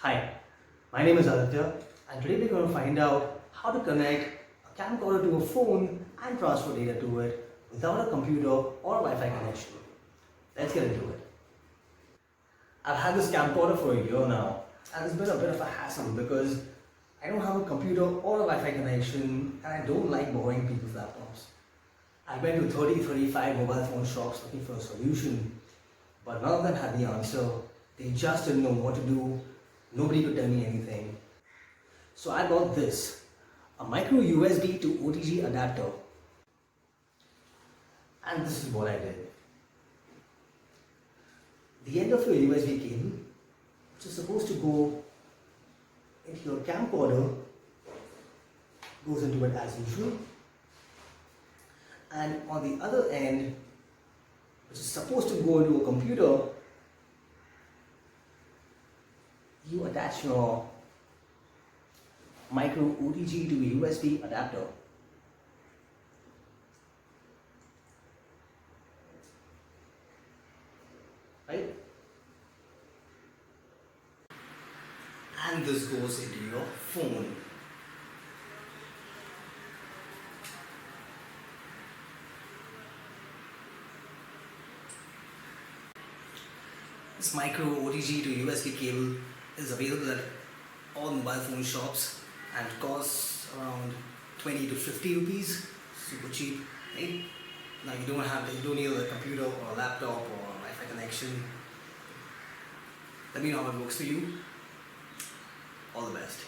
Hi, my name is Aditya and today we're going to find out how to connect a camcorder to a phone and transfer data to it without a computer or Wi-Fi connection. Let's get into it. I've had this camcorder for a year now and it's been a bit of a hassle because I don't have a computer or a Wi-Fi connection and I don't like borrowing people's laptops. I went to 35 mobile phone shops looking for a solution, but none of them had the answer. They just didn't know what to do. Nobody could tell me anything. So I bought this, a micro USB to OTG adapter. And this is what I did. The end of your USB cable, which is supposed to go into your camcorder, goes into it as usual. And on the other end, which is supposed to go into a computer, you attach your micro OTG to USB adapter. Right? And this goes into your phone. This micro OTG to USB cable is available at all mobile phone shops and costs around 20 to 50 rupees. Super cheap, right? Now you don't need a computer or a laptop or a Wi-Fi connection. Let me know how it works for you. All the best.